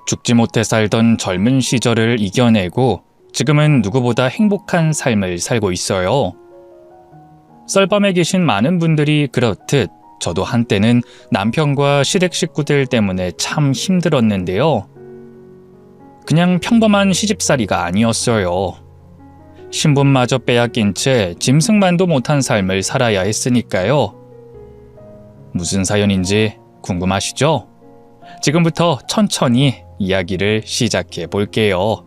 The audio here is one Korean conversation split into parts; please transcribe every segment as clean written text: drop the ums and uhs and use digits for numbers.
죽지 못해 살던 젊은 시절을 이겨내고 지금은 누구보다 행복한 삶을 살고 있어요. 썰밤에 계신 많은 분들이 그렇듯 저도 한때는 남편과 시댁 식구들 때문에 참 힘들었는데요. 그냥 평범한 시집살이가 아니었어요. 신분마저 빼앗긴 채 짐승만도 못한 삶을 살아야 했으니까요. 무슨 사연인지 궁금하시죠? 지금부터 천천히 이야기를 시작해 볼게요.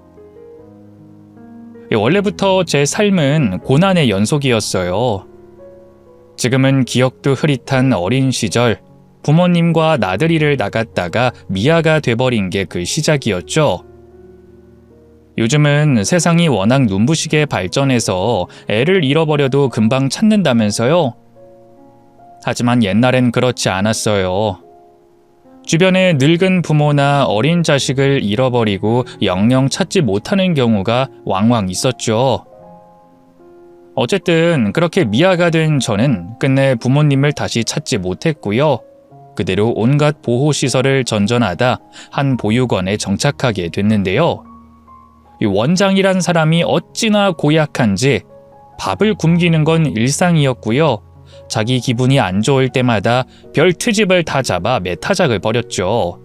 원래부터 제 삶은 고난의 연속이었어요. 지금은 기억도 흐릿한 어린 시절, 부모님과 나들이를 나갔다가 미아가 돼버린 게 그 시작이었죠. 요즘은 세상이 워낙 눈부시게 발전해서 애를 잃어버려도 금방 찾는다면서요. 하지만 옛날엔 그렇지 않았어요. 주변에 늙은 부모나 어린 자식을 잃어버리고 영영 찾지 못하는 경우가 왕왕 있었죠. 어쨌든 그렇게 미아가 된 저는 끝내 부모님을 다시 찾지 못했고요. 그대로 온갖 보호시설을 전전하다 한 보육원에 정착하게 됐는데요. 이 원장이란 사람이 어찌나 고약한지 밥을 굶기는 건 일상이었고요. 자기 기분이 안 좋을 때마다 별 트집을 다 잡아 매타작을 벌였죠.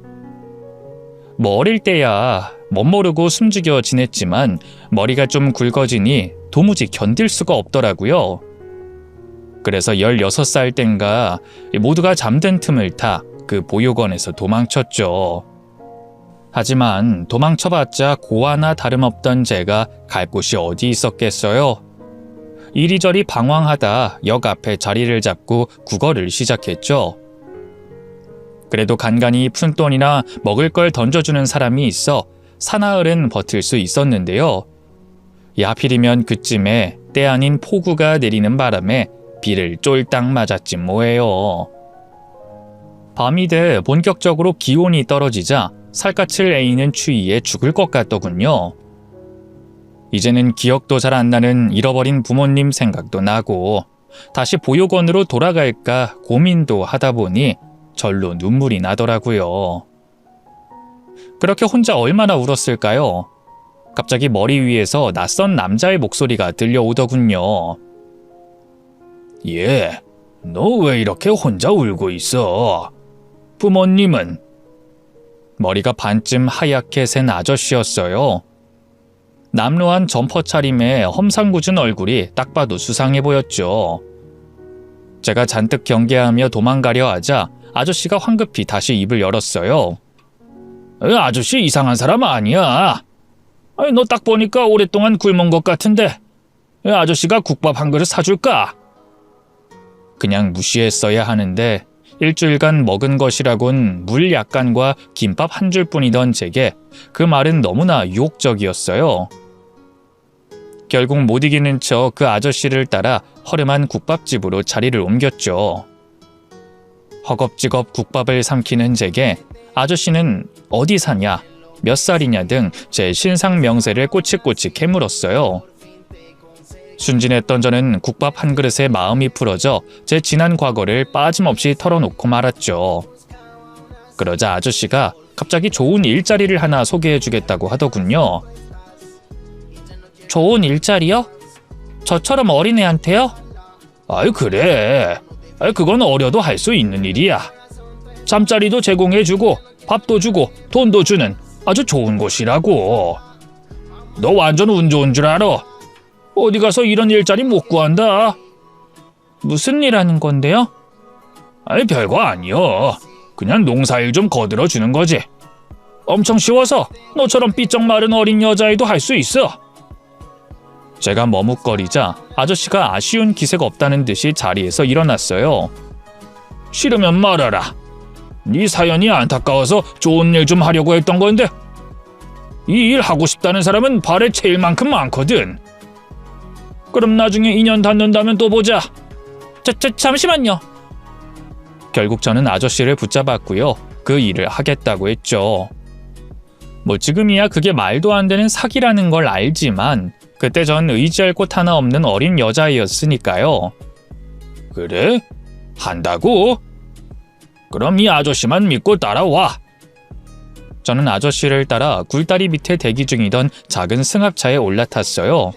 뭐 어릴 때야 멋모르고 숨죽여 지냈지만 머리가 좀 굵어지니 도무지 견딜 수가 없더라고요. 그래서 16살 땐가 모두가 잠든 틈을 타 그 보육원에서 도망쳤죠. 하지만 도망쳐봤자 고아나 다름없던 제가 갈 곳이 어디 있었겠어요. 이리저리 방황하다 역 앞에 자리를 잡고 국어를 시작했죠. 그래도 간간히 푼돈이나 먹을 걸 던져주는 사람이 있어 사나흘은 버틸 수 있었는데요. 하필이면 그쯤에 때 아닌 폭우가 내리는 바람에 비를 쫄딱 맞았지 뭐예요. 밤이 돼 본격적으로 기온이 떨어지자 살갗을 에이는 추위에 죽을 것 같더군요. 이제는 기억도 잘 안 나는 잃어버린 부모님 생각도 나고 다시 보육원으로 돌아갈까 고민도 하다 보니 절로 눈물이 나더라고요. 그렇게 혼자 얼마나 울었을까요? 갑자기 머리 위에서 낯선 남자의 목소리가 들려오더군요. 예, 너 왜 이렇게 혼자 울고 있어? 부모님은? 머리가 반쯤 하얗게 센 아저씨였어요. 남루한 점퍼 차림에 험상궂은 얼굴이 딱 봐도 수상해 보였죠. 제가 잔뜩 경계하며 도망가려 하자 아저씨가 황급히 다시 입을 열었어요. 아저씨 이상한 사람 아니야. 너 딱 보니까 오랫동안 굶은 것 같은데 아저씨가 국밥 한 그릇 사줄까? 그냥 무시했어야 하는데 일주일간 먹은 것이라곤 물 약간과 김밥 한 줄뿐이던 제게 그 말은 너무나 유혹적이었어요. 결국 못 이기는 척 그 아저씨를 따라 허름한 국밥집으로 자리를 옮겼죠. 허겁지겁 국밥을 삼키는 제게 아저씨는 어디 사냐, 몇 살이냐 등 제 신상 명세를 꼬치꼬치 캐물었어요. 순진했던 저는 국밥 한 그릇에 마음이 풀어져 제 지난 과거를 빠짐없이 털어놓고 말았죠. 그러자 아저씨가 갑자기 좋은 일자리를 하나 소개해주겠다고 하더군요. 좋은 일자리요? 저처럼 어린애한테요? 아이 그래. 그건 어려도 할 수 있는 일이야. 잠자리도 제공해주고 밥도 주고 돈도 주는 아주 좋은 곳이라고. 너 완전 운 좋은 줄 알아. 어디 가서 이런 일자리 못 구한다. 무슨 일 하는 건데요? 별거 아니여. 그냥 농사일 좀 거들어주는 거지. 엄청 쉬워서 너처럼 삐쩍 마른 어린 여자애도 할 수 있어. 제가 머뭇거리자 아저씨가 아쉬운 기색 없다는 듯이 자리에서 일어났어요. 싫으면 말아라. 네 사연이 안타까워서 좋은 일 좀 하려고 했던 건데 이 일 하고 싶다는 사람은 발에 채일 만큼 많거든. 그럼 나중에 인연 닿는다면 또 보자. 잠시만요. 결국 저는 아저씨를 붙잡았고요. 그 일을 하겠다고 했죠. 뭐 지금이야 그게 말도 안 되는 사기라는 걸 알지만 그때 전 의지할 곳 하나 없는 어린 여자애였으니까요. 그래? 한다고? 그럼 이 아저씨만 믿고 따라와. 저는 아저씨를 따라 굴다리 밑에 대기 중이던 작은 승합차에 올라탔어요.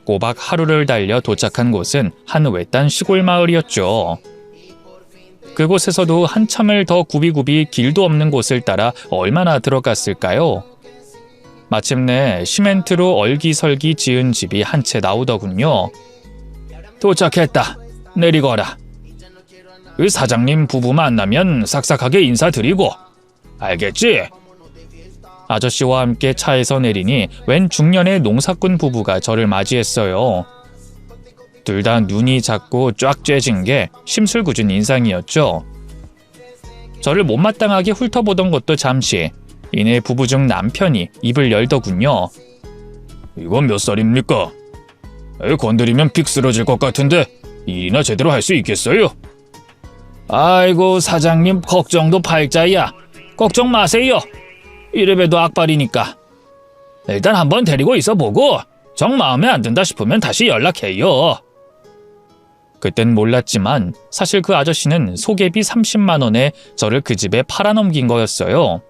꼬박 하루를 달려 도착한 곳은 한 외딴 시골 마을이었죠. 그곳에서도 한참을 더 굽이굽이 길도 없는 곳을 따라 얼마나 들어갔을까요? 마침내 시멘트로 얼기설기 지은 집이 한 채 나오더군요. 도착했다. 내리거라. 그 사장님 부부 만나면 싹싹하게 인사드리고. 알겠지? 아저씨와 함께 차에서 내리니 웬 중년의 농사꾼 부부가 저를 맞이했어요. 둘 다 눈이 작고 쫙 쬐진 게 심술궂은 인상이었죠. 저를 못마땅하게 훑어보던 것도 잠시, 이내 부부 중 남편이 입을 열더군요. 이건 몇 살입니까? 건드리면 픽 쓰러질 것 같은데 일이나 제대로 할 수 있겠어요? 아이고 사장님 걱정도 팔자야. 걱정 마세요. 이래봬도 악발이니까. 일단 한번 데리고 있어보고 정 마음에 안 든다 싶으면 다시 연락해요. 그땐 몰랐지만 사실 그 아저씨는 소개비 30만 원에 저를 그 집에 팔아넘긴 거였어요.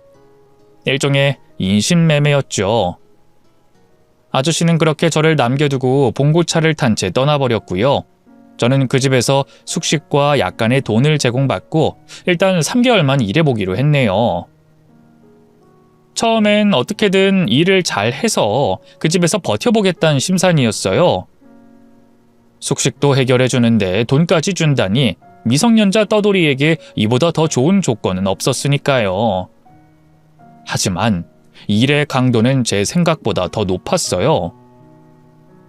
일종의 인신매매였죠. 아저씨는 그렇게 저를 남겨두고 봉고차를 탄 채 떠나버렸고요. 저는 그 집에서 숙식과 약간의 돈을 제공받고 일단 3개월만 일해보기로 했네요. 처음엔 어떻게든 일을 잘 해서 그 집에서 버텨보겠다는 심산이었어요. 숙식도 해결해주는데 돈까지 준다니 미성년자 떠돌이에게 이보다 더 좋은 조건은 없었으니까요. 하지만 일의 강도는 제 생각보다 더 높았어요.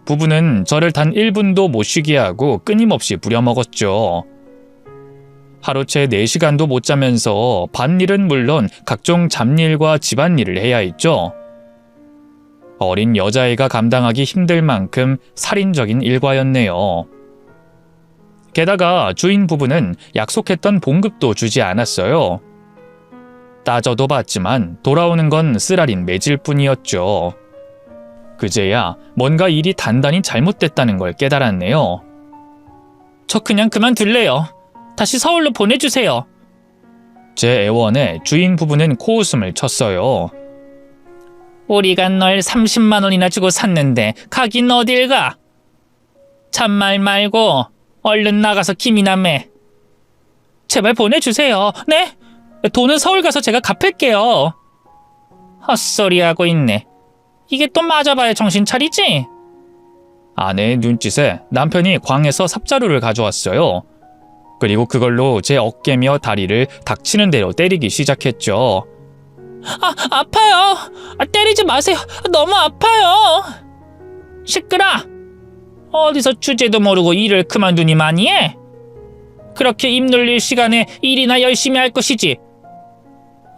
부부는 저를 단 1분도 못 쉬게 하고 끊임없이 부려먹었죠. 하루 채 4시간도 못 자면서 밭일은 물론 각종 잡일과 집안일을 해야 했죠. 어린 여자애가 감당하기 힘들 만큼 살인적인 일과였네요. 게다가 주인 부부는 약속했던 봉급도 주지 않았어요. 따져도 봤지만 돌아오는 건 쓰라린 매질 뿐이었죠. 그제야 뭔가 일이 단단히 잘못됐다는 걸 깨달았네요. 저 그냥 그만둘래요. 다시 서울로 보내주세요. 제 애원에 주인 부부는 코웃음을 쳤어요. 우리가 널 30만 원이나 주고 샀는데 가긴 어딜 가? 참말 말고 얼른 나가서 김이나 매. 제발 보내주세요. 네? 돈은 서울 가서 제가 갚을게요. 헛소리하고 있네. 이게 또 맞아봐야 정신 차리지? 아내의 눈짓에 남편이 광에서 삽자루를 가져왔어요. 그리고 그걸로 제 어깨며 다리를 닥치는 대로 때리기 시작했죠. 아파요. 때리지 마세요. 너무 아파요. 시끄러. 어디서 주제도 모르고 일을 그만두니 많이 해? 그렇게 입 놀릴 시간에 일이나 열심히 할 것이지.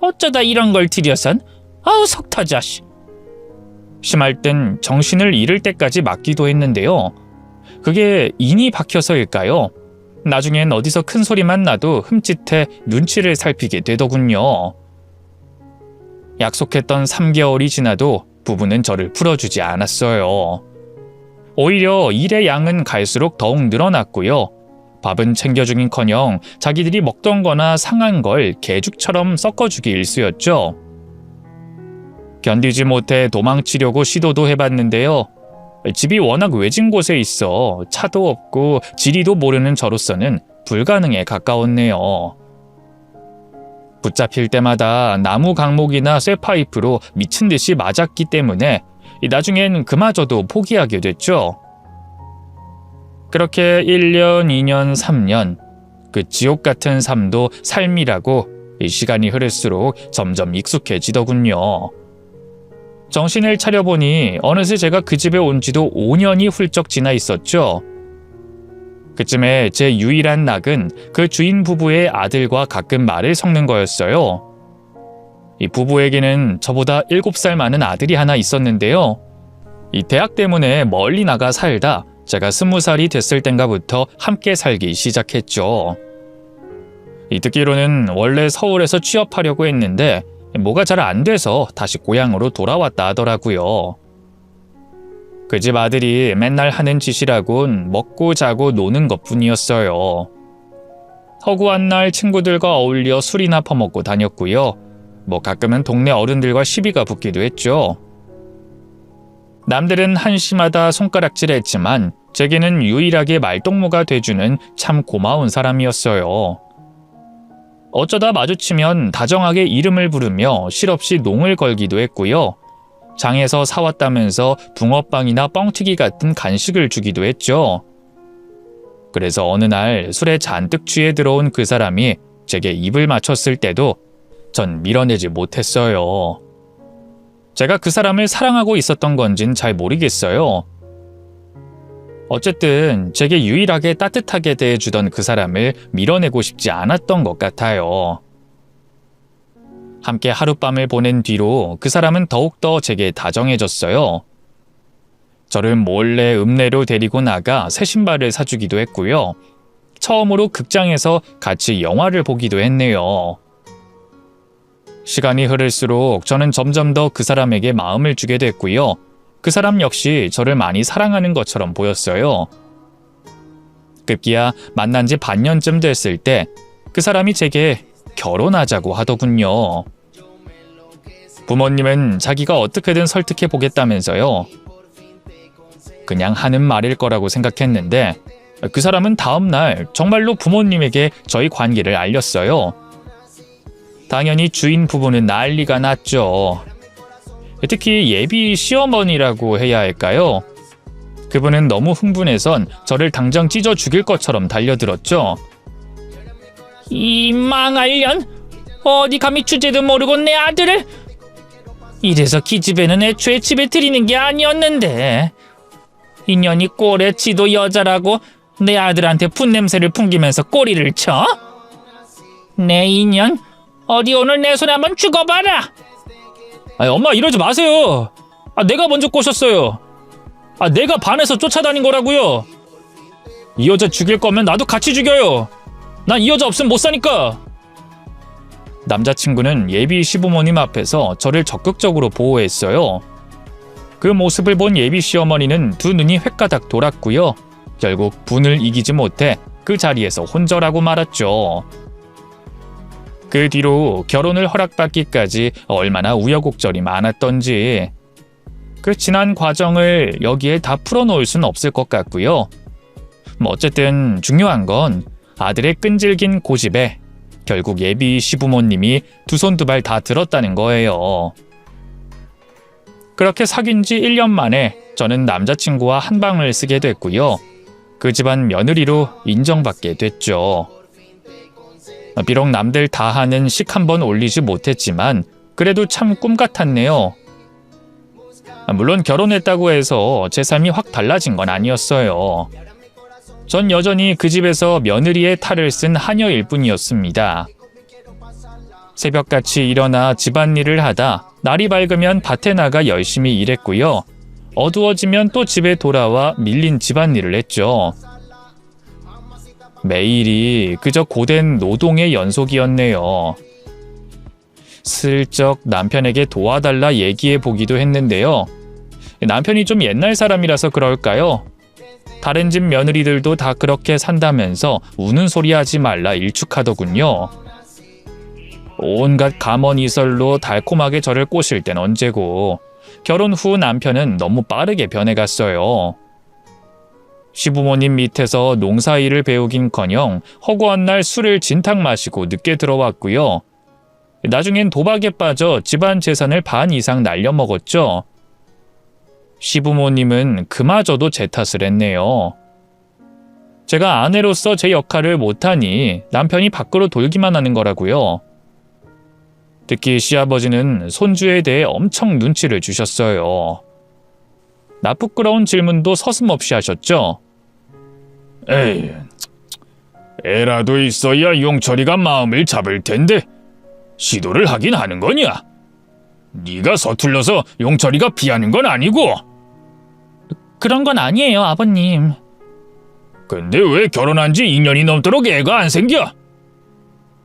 어쩌다 이런 걸 들여선? 아우 속 터져. 심할 땐 정신을 잃을 때까지 맞기도 했는데요. 그게 인이 박혀서일까요? 나중엔 어디서 큰 소리만 나도 흠칫해 눈치를 살피게 되더군요. 약속했던 3개월이 지나도 부부는 저를 풀어주지 않았어요. 오히려 일의 양은 갈수록 더욱 늘어났고요. 밥은 챙겨주긴커녕 자기들이 먹던 거나 상한 걸 개죽처럼 섞어주기 일쑤였죠. 견디지 못해 도망치려고 시도도 해봤는데요. 집이 워낙 외진 곳에 있어 차도 없고 지리도 모르는 저로서는 불가능에 가까웠네요. 붙잡힐 때마다 나무 강목이나 쇠파이프로 미친 듯이 맞았기 때문에 나중엔 그마저도 포기하게 됐죠. 그렇게 1년, 2년, 3년 그 지옥 같은 삶도 삶이라고 시간이 흐를수록 점점 익숙해지더군요. 정신을 차려보니 어느새 제가 그 집에 온 지도 5년이 훌쩍 지나 있었죠. 그쯤에 제 유일한 낙은 그 주인 부부의 아들과 가끔 말을 섞는 거였어요. 이 부부에게는 저보다 7살 많은 아들이 하나 있었는데요. 이 대학 때문에 멀리 나가 살다 제가 20살이 됐을 땐가부터 함께 살기 시작했죠. 이 듣기로는 원래 서울에서 취업하려고 했는데 뭐가 잘 안 돼서 다시 고향으로 돌아왔다 하더라고요. 그 집 아들이 맨날 하는 짓이라곤 먹고 자고 노는 것뿐이었어요. 허구한 날 친구들과 어울려 술이나 퍼먹고 다녔고요. 가끔은 동네 어른들과 시비가 붙기도 했죠. 남들은 한심하다 손가락질했지만 제게는 유일하게 말동무가 돼주는 참 고마운 사람이었어요. 어쩌다 마주치면 다정하게 이름을 부르며 실없이 농을 걸기도 했고요. 장에서 사왔다면서 붕어빵이나 뻥튀기 같은 간식을 주기도 했죠. 그래서 어느 날 술에 잔뜩 취해 들어온 그 사람이 제게 입을 맞췄을 때도 전 밀어내지 못했어요. 제가 그 사람을 사랑하고 있었던 건진 잘 모르겠어요. 어쨌든 제게 유일하게 따뜻하게 대해주던 그 사람을 밀어내고 싶지 않았던 것 같아요. 함께 하룻밤을 보낸 뒤로 그 사람은 더욱더 제게 다정해졌어요. 저를 몰래 읍내로 데리고 나가 새 신발을 사주기도 했고요. 처음으로 극장에서 같이 영화를 보기도 했네요. 시간이 흐를수록 저는 점점 더 그 사람에게 마음을 주게 됐고요. 그 사람 역시 저를 많이 사랑하는 것처럼 보였어요. 급기야 만난 지 반년쯤 됐을 때 그 사람이 제게 결혼하자고 하더군요. 부모님은 자기가 어떻게든 설득해 보겠다면서요. 그냥 하는 말일 거라고 생각했는데 그 사람은 다음 날 정말로 부모님에게 저희 관계를 알렸어요. 당연히 주인 부부는 난리가 났죠. 특히 예비 시어머니라고 해야 할까요? 그분은 너무 흥분해선 저를 당장 찢어 죽일 것처럼 달려들었죠. 이 망할 년! 어디 감히 주제도 모르고 내 아들을! 이래서 기집애는 애초에 집에 들이는 게 아니었는데 인연이 꼴에 지도 여자라고 내 아들한테 풋냄새를 풍기면서 꼬리를 쳐? 내 인연? 어디 오늘 내 손에 한번 죽어봐라! 엄마 이러지 마세요. 내가 먼저 꼬셨어요. 내가 반해서 쫓아다닌 거라고요. 이 여자 죽일 거면 나도 같이 죽여요. 난 이 여자 없으면 못 사니까. 남자친구는 예비 시부모님 앞에서 저를 적극적으로 보호했어요. 그 모습을 본 예비 시어머니는 두 눈이 횟가닥 돌았고요. 결국 분을 이기지 못해 그 자리에서 혼절하고 말았죠. 그 뒤로 결혼을 허락받기까지 얼마나 우여곡절이 많았던지 그 지난 과정을 여기에 다 풀어놓을 순 없을 것 같고요. 어쨌든 중요한 건 아들의 끈질긴 고집에 결국 예비 시부모님이 두 손 두 발 다 들었다는 거예요. 그렇게 사귄 지 1년 만에 저는 남자친구와 한 방을 쓰게 됐고요. 그 집안 며느리로 인정받게 됐죠. 비록 남들 다 하는 식 한 번 올리지 못했지만 그래도 참 꿈 같았네요. 물론 결혼했다고 해서 제 삶이 확 달라진 건 아니었어요. 전 여전히 그 집에서 며느리의 탈을 쓴 하녀일 뿐이었습니다. 새벽같이 일어나 집안일을 하다 날이 밝으면 밭에 나가 열심히 일했고요. 어두워지면 또 집에 돌아와 밀린 집안일을 했죠. 매일이 그저 고된 노동의 연속이었네요. 슬쩍 남편에게 도와달라 얘기해 보기도 했는데요. 남편이 좀 옛날 사람이라서 그럴까요? 다른 집 며느리들도 다 그렇게 산다면서 우는 소리 하지 말라 일축하더군요. 온갖 감언이설로 달콤하게 저를 꼬실 땐 언제고 결혼 후 남편은 너무 빠르게 변해갔어요. 시부모님 밑에서 농사일을 배우긴커녕 허구한 날 술을 진탕 마시고 늦게 들어왔고요. 나중엔 도박에 빠져 집안 재산을 반 이상 날려먹었죠. 시부모님은 그마저도 제 탓을 했네요. 제가 아내로서 제 역할을 못하니 남편이 밖으로 돌기만 하는 거라고요. 특히 시아버지는 손주에 대해 엄청 눈치를 주셨어요. 나쁘끄러운 질문도 서슴없이 하셨죠. 에이, 애라도 있어야 용철이가 마음을 잡을 텐데 시도를 하긴 하는 거냐? 네가 서툴러서 용철이가 피하는 건 아니고. 그런 건 아니에요, 아버님. 근데 왜 결혼한 지 2년이 넘도록 애가 안 생겨?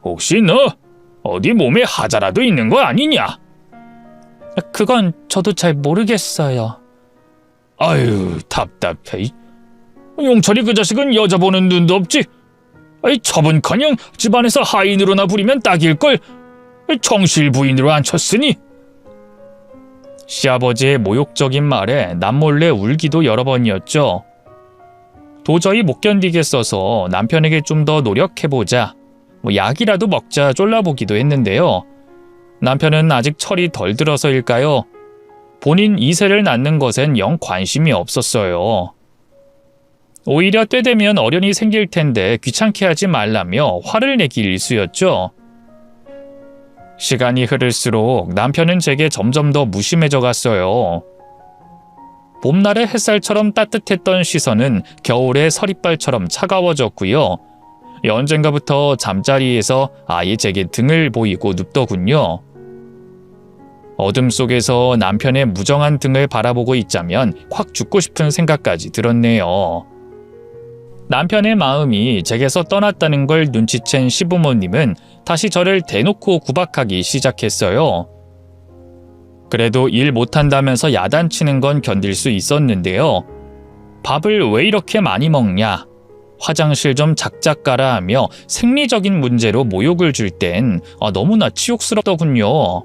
혹시 너 어디 몸에 하자라도 있는 거 아니냐? 그건 저도 잘 모르겠어요. 아유, 답답해. 용철이 그 자식은 여자 보는 눈도 없지. 처분커녕 집안에서 하인으로나 부리면 딱일걸. 정실 부인으로 앉혔으니. 시아버지의 모욕적인 말에 남몰래 울기도 여러 번이었죠. 도저히 못 견디겠어서 남편에게 좀 더 노력해보자, 약이라도 먹자 쫄라보기도 했는데요. 남편은 아직 철이 덜 들어서일까요? 본인 2세를 낳는 것엔 영 관심이 없었어요. 오히려 때 되면 어련히 생길 텐데 귀찮게 하지 말라며 화를 내기 일쑤였죠. 시간이 흐를수록 남편은 제게 점점 더 무심해져 갔어요. 봄날의 햇살처럼 따뜻했던 시선은 겨울의 서리발처럼 차가워졌고요. 언젠가부터 잠자리에서 아예 제게 등을 보이고 눕더군요. 어둠 속에서 남편의 무정한 등을 바라보고 있자면 확 죽고 싶은 생각까지 들었네요. 남편의 마음이 제게서 떠났다는 걸 눈치챈 시부모님은 다시 저를 대놓고 구박하기 시작했어요. 그래도 일 못한다면서 야단치는 건 견딜 수 있었는데요. 밥을 왜 이렇게 많이 먹냐, 화장실 좀 작작 가라 하며 생리적인 문제로 모욕을 줄 땐 너무나 치욕스럽더군요.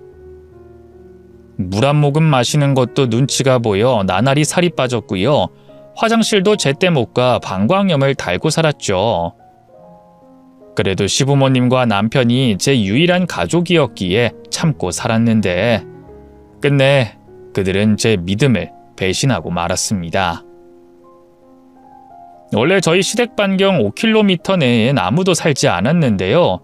물 한 모금 마시는 것도 눈치가 보여 나날이 살이 빠졌고요. 화장실도 제때 못 가 방광염을 달고 살았죠. 그래도 시부모님과 남편이 제 유일한 가족이었기에 참고 살았는데 끝내 그들은 제 믿음을 배신하고 말았습니다. 원래 저희 시댁 반경 5km 내엔 아무도 살지 않았는데요.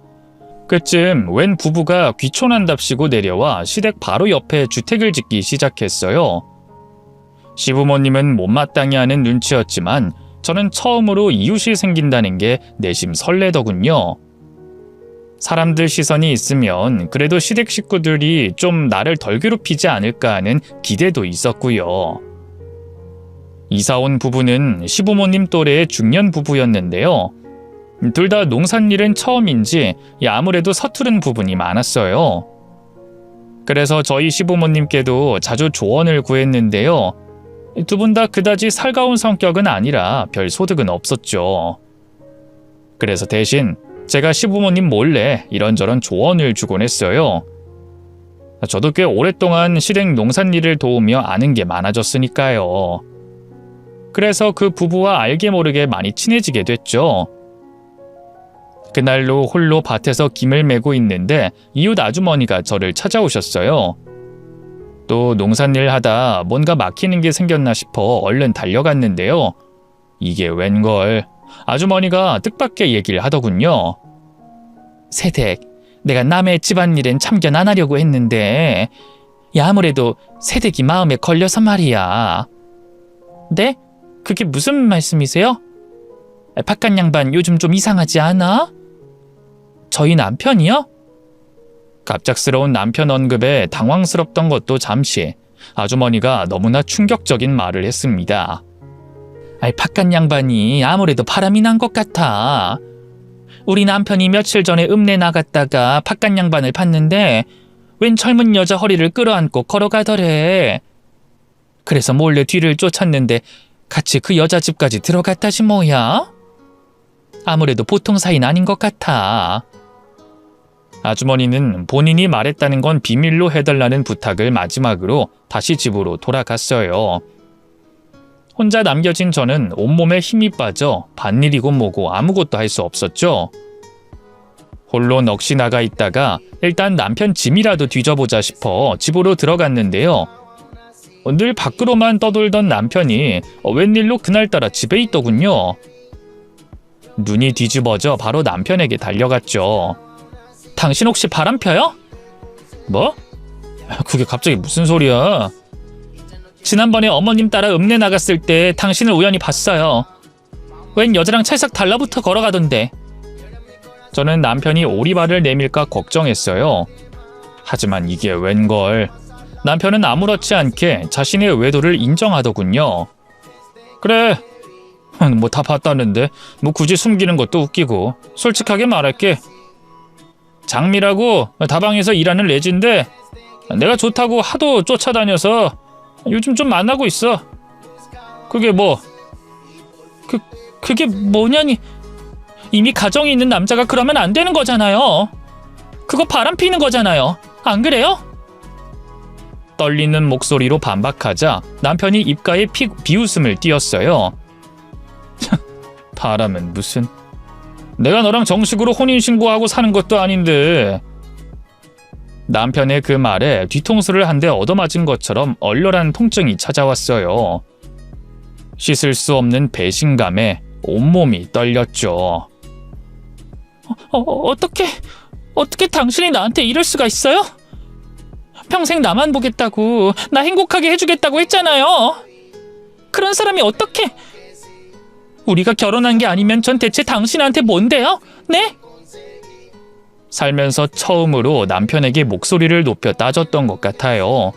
그쯤 웬 부부가 귀촌한답시고 내려와 시댁 바로 옆에 주택을 짓기 시작했어요. 시부모님은 못마땅해 하는 눈치였지만 저는 처음으로 이웃이 생긴다는 게 내심 설레더군요. 사람들 시선이 있으면 그래도 시댁 식구들이 좀 나를 덜 괴롭히지 않을까 하는 기대도 있었고요. 이사온 부부는 시부모님 또래의 중년 부부였는데요. 둘 다 농산일은 처음인지 아무래도 서투른 부분이 많았어요. 그래서 저희 시부모님께도 자주 조언을 구했는데요. 두 분 다 그다지 살가운 성격은 아니라 별 소득은 없었죠. 그래서 대신 제가 시부모님 몰래 이런저런 조언을 주곤 했어요. 저도 꽤 오랫동안 실행 농산일을 도우며 아는 게 많아졌으니까요. 그래서 그 부부와 알게 모르게 많이 친해지게 됐죠. 그날로 홀로 밭에서 김을 메고 있는데 이웃 아주머니가 저를 찾아오셨어요. 또 농산일 하다 뭔가 막히는 게 생겼나 싶어 얼른 달려갔는데요. 이게 웬걸, 아주머니가 뜻밖의 얘기를 하더군요. 세댁, 내가 남의 집안일엔 참견 안 하려고 했는데 아무래도 세댁이 마음에 걸려서 말이야. 네? 그게 무슨 말씀이세요? 바깥 양반 요즘 좀 이상하지 않아? 저희 남편이요? 갑작스러운 남편 언급에 당황스럽던 것도 잠시 아주머니가 너무나 충격적인 말을 했습니다. 바깥 양반이 아무래도 바람이 난 것 같아. 우리 남편이 며칠 전에 읍내 나갔다가 바깥 양반을 봤는데 웬 젊은 여자 허리를 끌어안고 걸어가더래. 그래서 몰래 뒤를 쫓았는데 같이 그 여자 집까지 들어갔다지 뭐야? 아무래도 보통 사이는 아닌 것 같아. 아주머니는 본인이 말했다는 건 비밀로 해달라는 부탁을 마지막으로 다시 집으로 돌아갔어요. 혼자 남겨진 저는 온몸에 힘이 빠져 밭일이고 뭐고 아무것도 할 수 없었죠. 홀로 넋이 나가 있다가 일단 남편 짐이라도 뒤져보자 싶어 집으로 들어갔는데요. 늘 밖으로만 떠돌던 남편이 웬일로 그날따라 집에 있더군요. 눈이 뒤집어져 바로 남편에게 달려갔죠. 당신 혹시 바람 펴요? 뭐? 그게 갑자기 무슨 소리야? 지난번에 어머님 따라 읍내 나갔을 때 당신을 우연히 봤어요. 웬 여자랑 찰싹 달라붙어 걸어가던데. 저는 남편이 오리발을 내밀까 걱정했어요. 하지만 이게 웬걸. 남편은 아무렇지 않게 자신의 외도를 인정하더군요. 그래, 뭐 다 봤다는데 뭐 굳이 숨기는 것도 웃기고 솔직하게 말할게. 장미라고 다방에서 일하는 레지인데 내가 좋다고 하도 쫓아다녀서 요즘 좀 만나고 있어. 그게 뭐? 그게 뭐냐니. 이미 가정이 있는 남자가 그러면 안 되는 거잖아요. 그거 바람 피는 거잖아요. 안 그래요? 떨리는 목소리로 반박하자 남편이 입가에 비웃음을 띄었어요. 바람은 무슨... 내가 너랑 정식으로 혼인신고하고 사는 것도 아닌데... 남편의 그 말에 뒤통수를 한 대 얻어맞은 것처럼 얼얼한 통증이 찾아왔어요. 씻을 수 없는 배신감에 온몸이 떨렸죠. 어떻게 당신이 나한테 이럴 수가 있어요? 평생 나만 보겠다고, 나 행복하게 해주겠다고 했잖아요. 그런 사람이 어떻게... 우리가 결혼한 게 아니면 전 대체 당신한테 뭔데요? 네? 살면서 처음으로 남편에게 목소리를 높여 따졌던 것 같아요.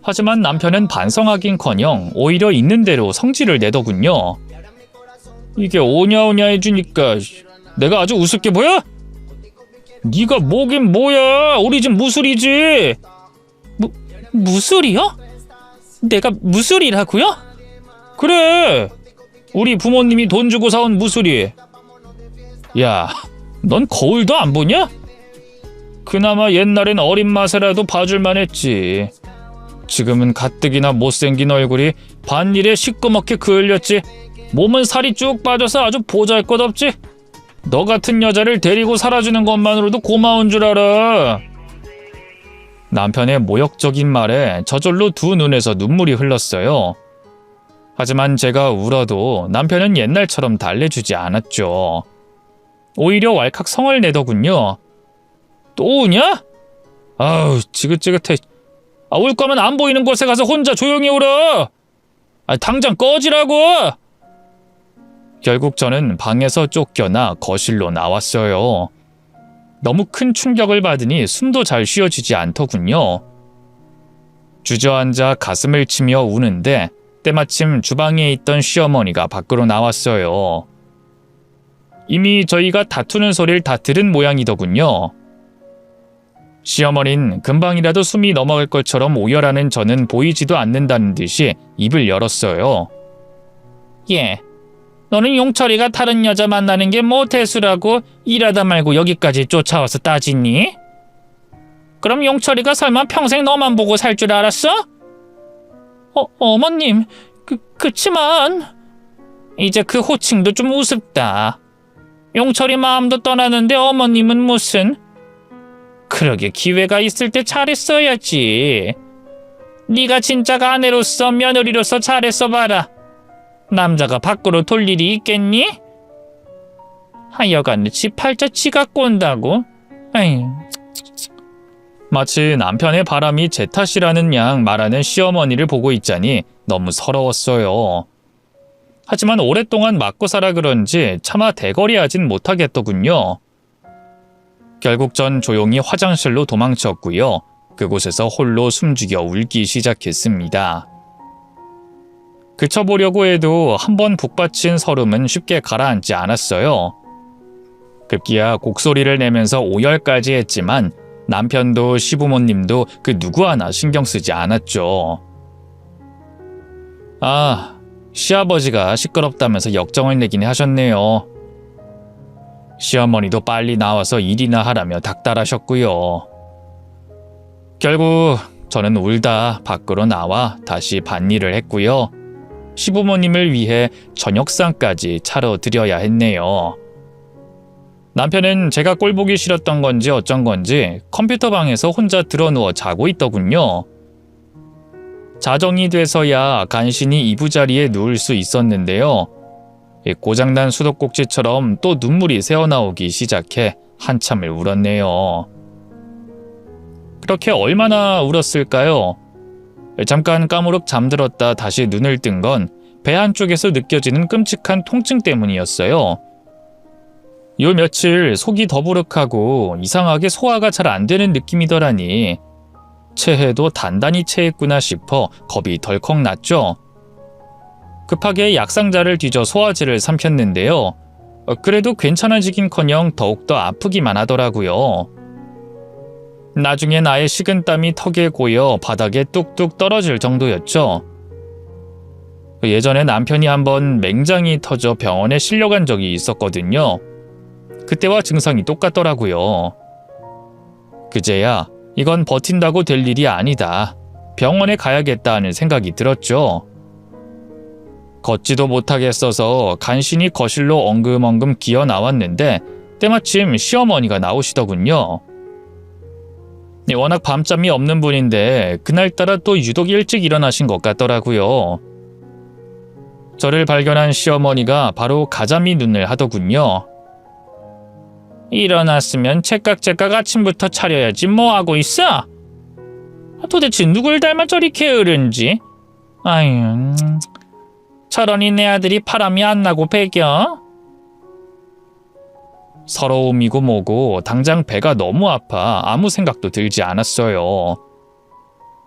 하지만 남편은 반성하긴커녕 오히려 있는 대로 성질을 내더군요. 이게 오냐오냐 해주니까 내가 아주 우습게 보여? 네가 뭐긴 뭐야, 우리 집 무술이지. 무술이요? 내가 무술이라고요? 그래, 우리 부모님이 돈 주고 사온 무술이. 야, 넌 거울도 안 보냐? 그나마 옛날엔 어린 맛에라도 봐줄만 했지. 지금은 가뜩이나 못생긴 얼굴이 반일에 시꺼멓게 그을렸지. 몸은 살이 쭉 빠져서 아주 보잘것없지. 너 같은 여자를 데리고 살아주는 것만으로도 고마운 줄 알아. 남편의 모욕적인 말에 저절로 두 눈에서 눈물이 흘렀어요. 하지만 제가 울어도 남편은 옛날처럼 달래주지 않았죠. 오히려 왈칵 성을 내더군요. 또 우냐? 아우, 지긋지긋해. 울 거면 안 보이는 곳에 가서 혼자 조용히 울어. 당장 꺼지라고. 결국 저는 방에서 쫓겨나 거실로 나왔어요. 너무 큰 충격을 받으니 숨도 잘 쉬어지지 않더군요. 주저앉아 가슴을 치며 우는데 때마침 주방에 있던 시어머니가 밖으로 나왔어요. 이미 저희가 다투는 소리를 다 들은 모양이더군요. 시어머니는 금방이라도 숨이 넘어갈 것처럼 오열하는 저는 보이지도 않는다는 듯이 입을 열었어요. 예, 너는 용철이가 다른 여자 만나는 게 뭐 대수라고 일하다 말고 여기까지 쫓아와서 따지니? 그럼 용철이가 설마 평생 너만 보고 살 줄 알았어? 어머님, 그치만... 이제 그 호칭도 좀 우습다. 용철이 마음도 떠나는데 어머님은 무슨... 그러게 기회가 있을 때 잘했어야지. 네가 진짜가 아내로서 며느리로서 잘했어 봐라. 남자가 밖으로 돌 일이 있겠니? 하여간 지 팔자 지가 꼰다고. 에휴. 마치 남편의 바람이 제 탓이라는 양 말하는 시어머니를 보고 있자니 너무 서러웠어요. 하지만 오랫동안 맞고 살아 그런지 차마 대거리하진 못하겠더군요. 결국 전 조용히 화장실로 도망쳤고요. 그곳에서 홀로 숨죽여 울기 시작했습니다. 그쳐보려고 해도 한번 북받친 서름은 쉽게 가라앉지 않았어요. 급기야 곡소리를 내면서 오열까지 했지만 남편도 시부모님도 그 누구 하나 신경 쓰지 않았죠. 시아버지가 시끄럽다면서 역정을 내긴 하셨네요. 시어머니도 빨리 나와서 일이나 하라며 닥달하셨고요. 결국 저는 울다 밖으로 나와 다시 밭일을 했고요. 시부모님을 위해 저녁상까지 차려드려야 했네요. 남편은 제가 꼴보기 싫었던 건지 어쩐 건지 컴퓨터 방에서 혼자 드러누워 자고 있더군요. 자정이 돼서야 간신히 이부자리에 누울 수 있었는데요. 고장난 수도꼭지처럼 또 눈물이 새어나오기 시작해 한참을 울었네요. 그렇게 얼마나 울었을까요? 잠깐 까무룩 잠들었다 다시 눈을 뜬 건 배 한쪽에서 느껴지는 끔찍한 통증 때문이었어요. 요 며칠 속이 더부룩하고 이상하게 소화가 잘 안 되는 느낌이더라니 체해도 단단히 체했구나 싶어 겁이 덜컥 났죠. 급하게 약상자를 뒤져 소화제를 삼켰는데요. 그래도 괜찮아지긴커녕 더욱더 아프기만 하더라고요. 나중에 나의 식은땀이 턱에 고여 바닥에 뚝뚝 떨어질 정도였죠. 예전에 남편이 한번 맹장이 터져 병원에 실려간 적이 있었거든요. 그때와 증상이 똑같더라고요. 그제야 이건 버틴다고 될 일이 아니다. 병원에 가야겠다 하는 생각이 들었죠. 걷지도 못하겠어서 간신히 거실로 엉금엉금 기어 나왔는데 때마침 시어머니가 나오시더군요. 워낙 밤잠이 없는 분인데 그날따라 또 유독 일찍 일어나신 것 같더라고요. 저를 발견한 시어머니가 바로 가자미 눈을 하더군요. 일어났으면 제깍제깍 아침부터 차려야지 뭐하고 있어? 도대체 누굴 닮아 저리 게으른지? 아유, 저러니 내 아들이 바람이 안 나고 배겨? 서러움이고 뭐고 당장 배가 너무 아파 아무 생각도 들지 않았어요.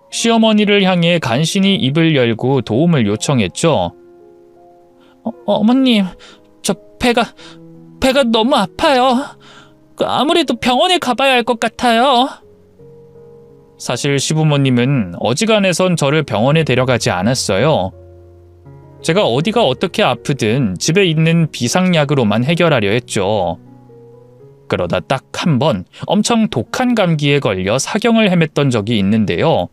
시어머니를 향해 간신히 입을 열고 도움을 요청했죠. 어머님, 저 배가 너무 아파요. 아무래도 병원에 가봐야 할 것 같아요. 사실 시부모님은 어지간해선 저를 병원에 데려가지 않았어요. 제가 어디가 어떻게 아프든 집에 있는 비상약으로만 해결하려 했죠. 그러다 딱 한 번 엄청 독한 감기에 걸려 사경을 헤맸던 적이 있는데요.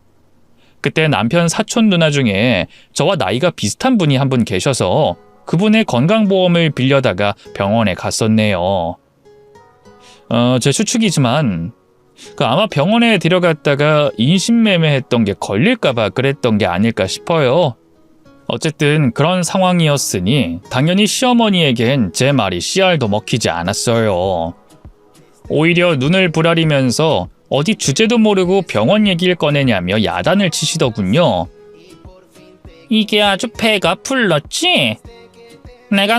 그때 남편 사촌 누나 중에 저와 나이가 비슷한 분이 한 분 계셔서 그분의 건강보험을 빌려다가 병원에 갔었네요. 제 추측이지만 아마 병원에 데려갔다가 인신매매했던 게 걸릴까봐 그랬던 게 아닐까 싶어요. 어쨌든 그런 상황이었으니 당연히 시어머니에겐 제 말이 씨알도 먹히지 않았어요. 오히려 눈을 부라리면서 어디 주제도 모르고 병원 얘기를 꺼내냐며 야단을 치시더군요. 이게 아주 배가 불렀지? 내가